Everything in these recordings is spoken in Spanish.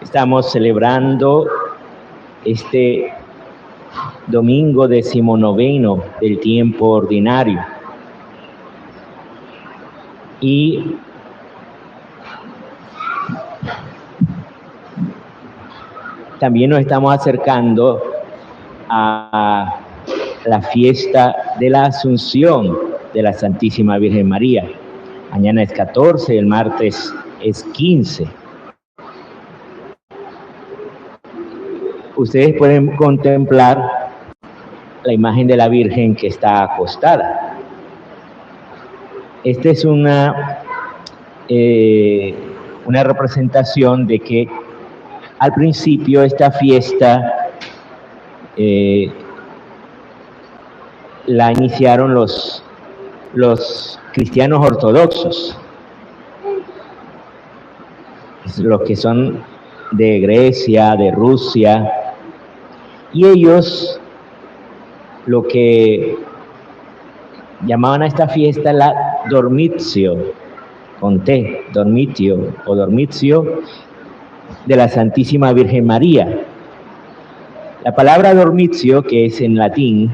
Estamos celebrando este domingo 19º del tiempo ordinario. Y también nos estamos acercando a la fiesta de la Asunción de la Santísima Virgen María. Mañana es 14, el martes es 15. Ustedes pueden contemplar la imagen de la Virgen que está acostada. Esta es una representación de que al principio esta fiesta la iniciaron los cristianos ortodoxos, los que son de Grecia, de Rusia, y ellos lo que llamaban a esta fiesta la Dormitio, con T, Dormitio o Dormitio de la Santísima Virgen María. La palabra dormitio, que es en latín,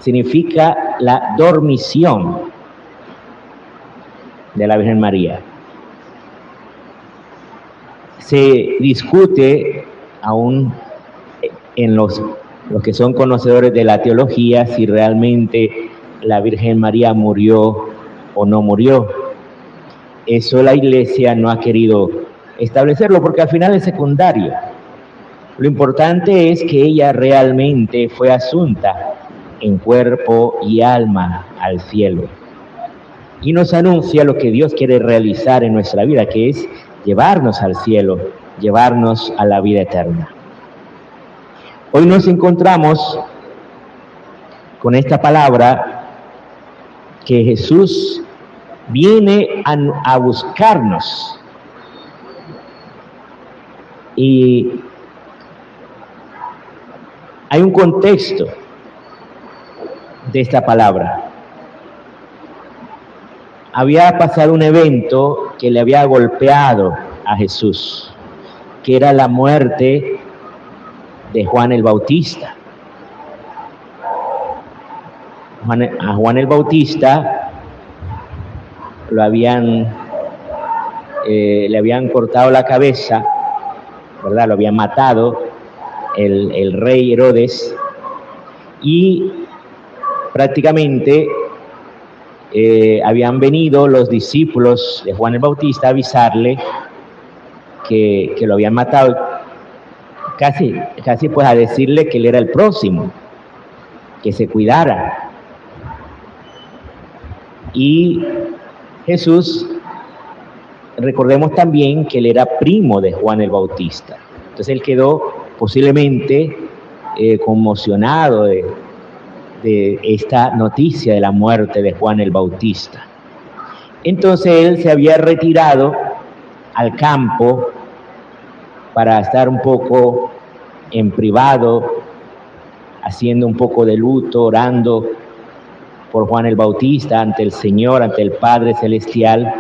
significa la dormición de la Virgen María. Se discute aún en los que son conocedores de la teología si realmente la Virgen María murió o no murió. Eso la Iglesia no ha querido establecerlo porque al final es secundario. Lo importante es que ella realmente fue asunta en cuerpo y alma al cielo. Y nos anuncia lo que Dios quiere realizar en nuestra vida, que es llevarnos al cielo, llevarnos a la vida eterna. Hoy nos encontramos con esta palabra que Jesús viene a buscarnos. Y hay un contexto de esta palabra. Había pasado un evento que le había golpeado a Jesús, que era la muerte de Juan el Bautista. A Juan el Bautista le habían cortado la cabeza, ¿verdad? Lo habían matado el rey Herodes, y prácticamente habían venido los discípulos de Juan el Bautista a avisarle que lo habían matado, casi pues a decirle que él era el próximo, que se cuidara. Y Jesús, recordemos también que él era primo de Juan el Bautista. Entonces él quedó posiblemente conmocionado de esta noticia de la muerte de Juan el Bautista. Entonces él se había retirado al campo para estar un poco en privado, haciendo un poco de luto, orando por Juan el Bautista ante el Señor, ante el Padre Celestial.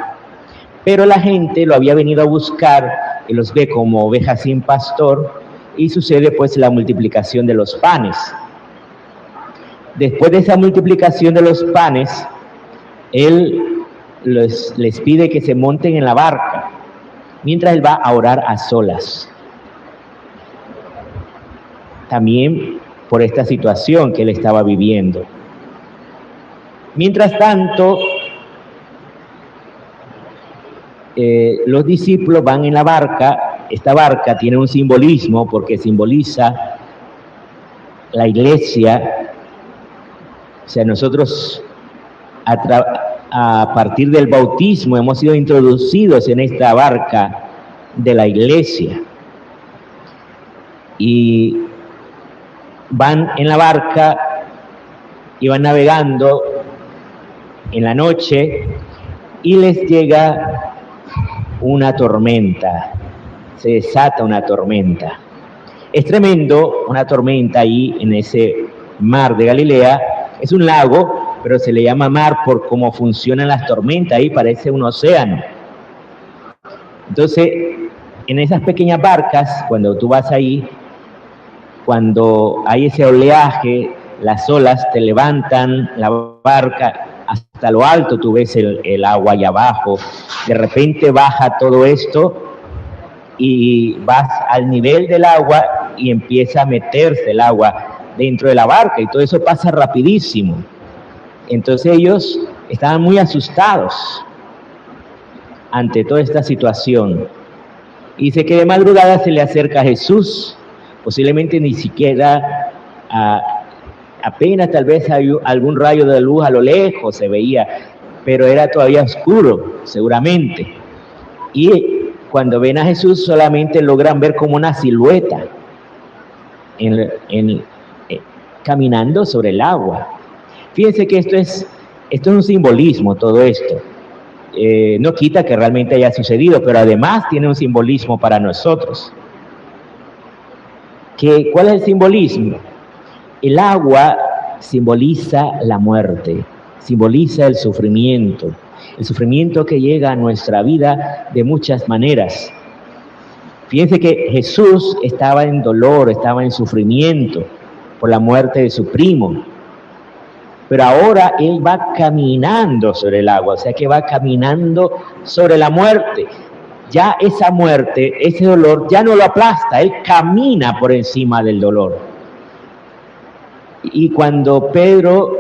Pero la gente lo había venido a buscar y los ve como ovejas sin pastor, y sucede pues la multiplicación de los panes. Después de esa multiplicación de los panes, él les pide que se monten en la barca, mientras él va a orar a solas. También por esta situación que él estaba viviendo. Mientras tanto, los discípulos van en la barca. Esta barca tiene un simbolismo porque simboliza la iglesia. O sea, nosotros a partir del bautismo hemos sido introducidos en esta barca de la iglesia. Y van en la barca y van navegando en la noche y les llega una tormenta, se desata una tormenta. Es tremendo, una tormenta ahí en ese mar de Galilea. Es un lago, pero se le llama mar por cómo funcionan las tormentas, ahí parece un océano. Entonces, en esas pequeñas barcas, cuando tú vas ahí, cuando hay ese oleaje, las olas te levantan la barca hasta lo alto, tú ves el agua allá abajo, de repente baja todo esto y vas al nivel del agua y empieza a meterse el agua dentro de la barca y todo eso pasa rapidísimo. Entonces ellos estaban muy asustados ante toda esta situación. Y dice que de madrugada se le acerca a Jesús, posiblemente ni siquiera apenas tal vez hay algún rayo de luz a lo lejos se veía, pero era todavía oscuro, seguramente. Y cuando ven a Jesús solamente logran ver como una silueta caminando sobre el agua. Fíjense que esto es un simbolismo, todo esto. No quita que realmente haya sucedido, pero además tiene un simbolismo para nosotros. ¿Cuál es el simbolismo? El agua simboliza la muerte, simboliza el sufrimiento que llega a nuestra vida de muchas maneras. Fíjense que Jesús estaba en dolor, estaba en sufrimiento por la muerte de su primo, pero ahora Él va caminando sobre el agua, o sea que va caminando sobre la muerte. Ya esa muerte, ese dolor, ya no lo aplasta, Él camina por encima del dolor. Y cuando Pedro,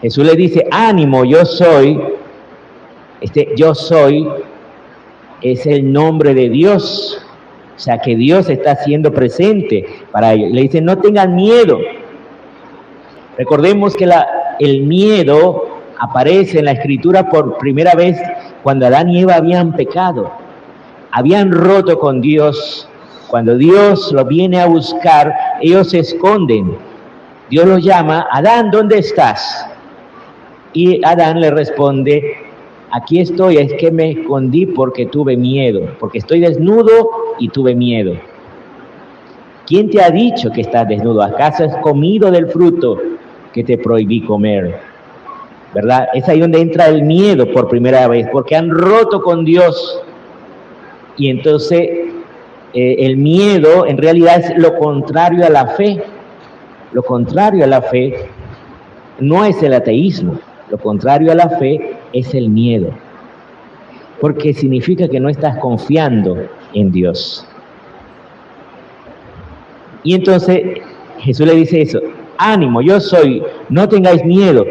Jesús le dice, ánimo, yo soy, yo soy, es el nombre de Dios, o sea que Dios está haciendo presente para ellos. Le dice, no tengan miedo. Recordemos que el miedo aparece en la Escritura por primera vez cuando Adán y Eva habían pecado, habían roto con Dios. Cuando Dios los viene a buscar, ellos se esconden. Dios los llama, Adán, ¿dónde estás? Y Adán le responde, aquí estoy, es que me escondí porque tuve miedo, porque estoy desnudo y tuve miedo. ¿Quién te ha dicho que estás desnudo? ¿Acaso has comido del fruto que te prohibí comer? ¿Verdad? Es ahí donde entra el miedo por primera vez, porque han roto con Dios. Y entonces el miedo en realidad es lo contrario a la fe. Lo contrario a la fe no es el ateísmo, lo contrario a la fe es el miedo, porque significa que no estás confiando en Dios. Y entonces Jesús le dice eso, ánimo, yo soy, no tengáis miedo.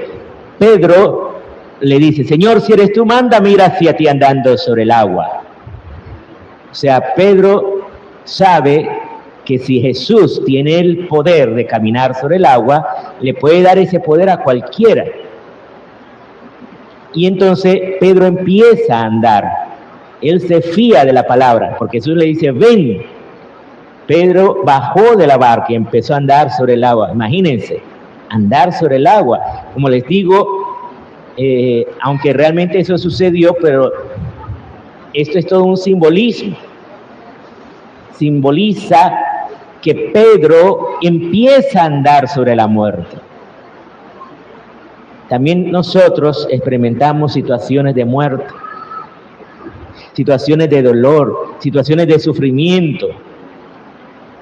Pedro le dice, Señor, si eres tú, mándame ir hacia ti andando sobre el agua. O sea, Pedro sabe que si Jesús tiene el poder de caminar sobre el agua, le puede dar ese poder a cualquiera. Y entonces Pedro empieza a andar. Él se fía de la palabra, porque Jesús le dice, ven. Pedro bajó de la barca y empezó a andar sobre el agua. Imagínense, andar sobre el agua. Como les digo, aunque realmente eso sucedió, pero esto es todo un simbolismo. Simboliza que Pedro empieza a andar sobre la muerte. También nosotros experimentamos situaciones de muerte, situaciones de dolor, situaciones de sufrimiento.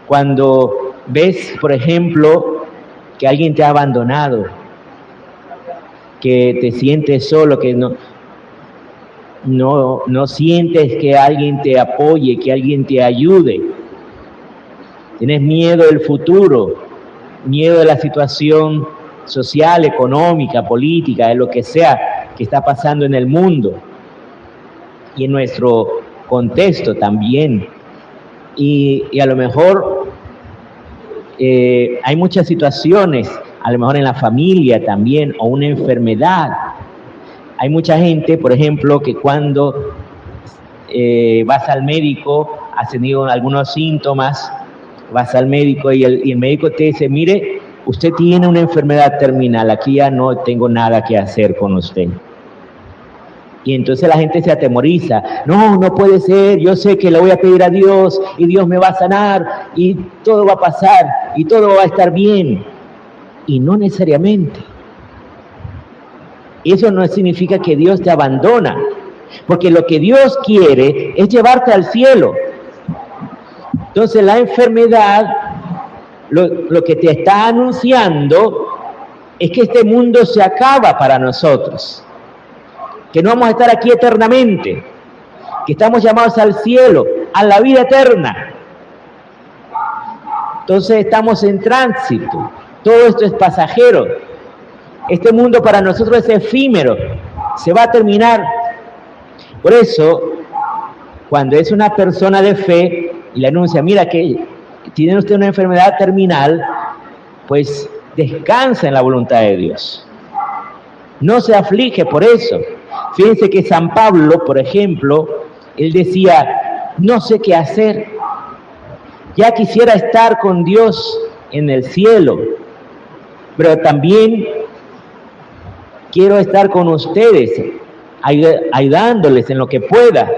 Cuando ves, por ejemplo, que alguien te ha abandonado, que te sientes solo, que no sientes que alguien te apoye, que alguien te ayude. Tienes miedo del futuro, miedo de la situación social, económica, política, de lo que sea que está pasando en el mundo y en nuestro contexto también. Y a lo mejor hay muchas situaciones, a lo mejor en la familia también, o una enfermedad. Hay mucha gente, por ejemplo, que cuando vas al médico, has tenido algunos síntomas, vas al médico y el médico te dice, mire, usted tiene una enfermedad terminal, aquí ya no tengo nada que hacer con usted. Y entonces la gente se atemoriza, no puede ser, yo sé que le voy a pedir a Dios y Dios me va a sanar y todo va a pasar y todo va a estar bien. Y no necesariamente. Eso no significa que Dios te abandona. porque lo que Dios quiere es llevarte al cielo. Entonces la enfermedad, lo que te está anunciando es que este mundo se acaba para nosotros, que no vamos a estar aquí eternamente, que estamos llamados al cielo, a la vida eterna. Entonces estamos en tránsito, todo esto es pasajero. Este mundo para nosotros es efímero, se va a terminar. Por eso, cuando es una persona de fe y le anuncia, mira que tiene usted una enfermedad terminal, pues descansa en la voluntad de Dios. No se aflige por eso. Fíjense que San Pablo, por ejemplo, él decía, no sé qué hacer, ya quisiera estar con Dios en el cielo, pero también quiero estar con ustedes, ayudándoles en lo que pueda,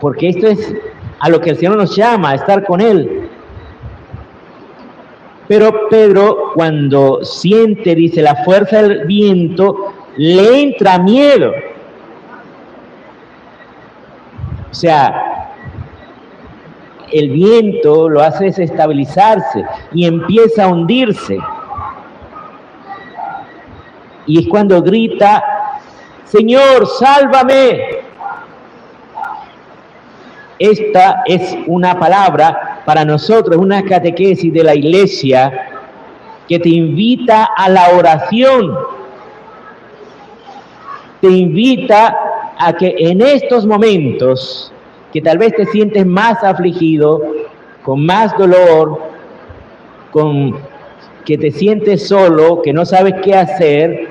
porque esto es a lo que el Señor nos llama, a estar con Él. Pero Pedro, cuando siente, dice, la fuerza del viento, le entra miedo. O sea, el viento lo hace desestabilizarse y empieza a hundirse. Y es cuando grita, Señor, sálvame. Esta es una palabra para nosotros, una catequesis de la Iglesia que te invita a la oración. Te invita a que en estos momentos, que tal vez te sientes más afligido, con más dolor, que te sientes solo, que no sabes qué hacer,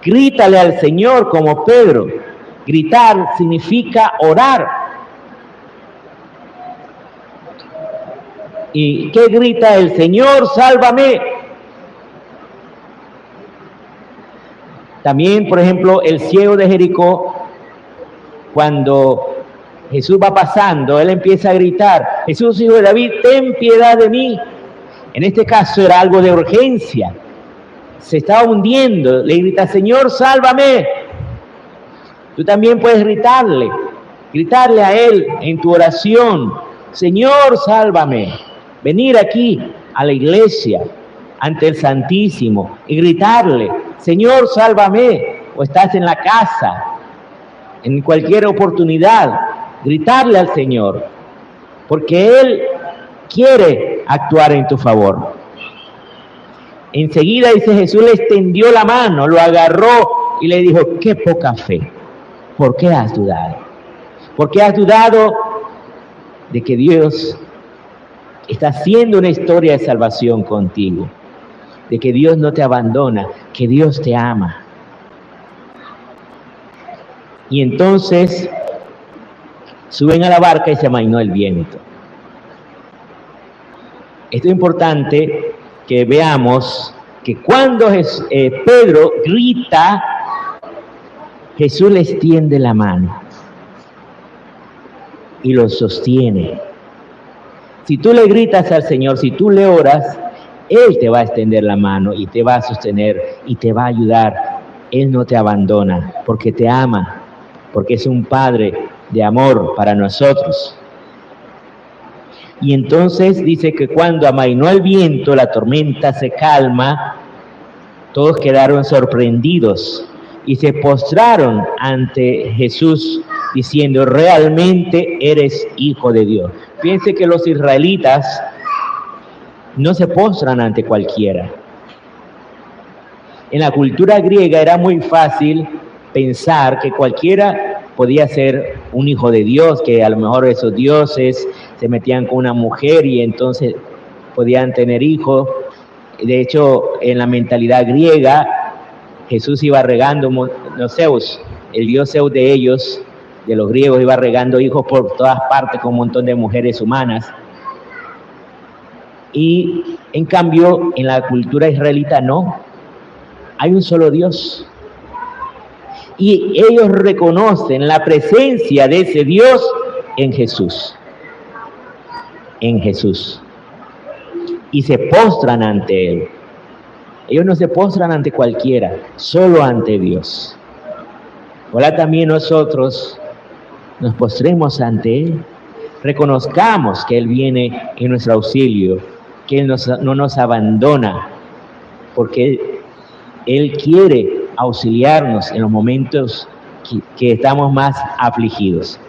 grítale al Señor como Pedro. Gritar significa orar. ¿Y qué grita el Señor? ¡Sálvame! También, por ejemplo, el ciego de Jericó, cuando Jesús va pasando, él empieza a gritar, Jesús, hijo de David, ten piedad de mí. En este caso era algo de urgencia. Se estaba hundiendo, le grita, Señor, sálvame. Tú también puedes gritarle a Él en tu oración, Señor, sálvame. Venir aquí a la iglesia, ante el Santísimo, y gritarle, Señor, sálvame. O estás en la casa, en cualquier oportunidad, gritarle al Señor, porque Él quiere actuar en tu favor. Enseguida, dice Jesús, le extendió la mano, lo agarró y le dijo, qué poca fe, ¿por qué has dudado? ¿Por qué has dudado de que Dios está haciendo una historia de salvación contigo? De que Dios no te abandona, que Dios te ama. Y entonces suben a la barca y se amainó el viento. Esto es importante que veamos que cuando Pedro grita, Jesús le extiende la mano y lo sostiene. Si tú le gritas al Señor, si tú le oras, Él te va a extender la mano y te va a sostener y te va a ayudar. Él no te abandona porque te ama, porque es un Padre de amor para nosotros. Y entonces dice que cuando amainó el viento, la tormenta se calma, todos quedaron sorprendidos y se postraron ante Jesús diciendo, realmente eres Hijo de Dios. Fíjense que los israelitas no se postran ante cualquiera. En la cultura griega era muy fácil pensar que cualquiera podía ser un hijo de Dios, que a lo mejor esos dioses se metían con una mujer y entonces podían tener hijos. De hecho, en la mentalidad griega, Jesús iba regando, Zeus, el dios Zeus de ellos, de los griegos, iba regando hijos por todas partes con un montón de mujeres humanas. Y en cambio, en la cultura israelita no, hay un solo Dios. Y ellos reconocen la presencia de ese Dios en Jesús. En Jesús. Y se postran ante Él. Ellos no se postran ante cualquiera, solo ante Dios. Ojalá también nosotros nos postremos ante Él, reconozcamos que Él viene en nuestro auxilio, que Él no nos abandona, porque Él quiere auxiliarnos en los momentos que estamos más afligidos.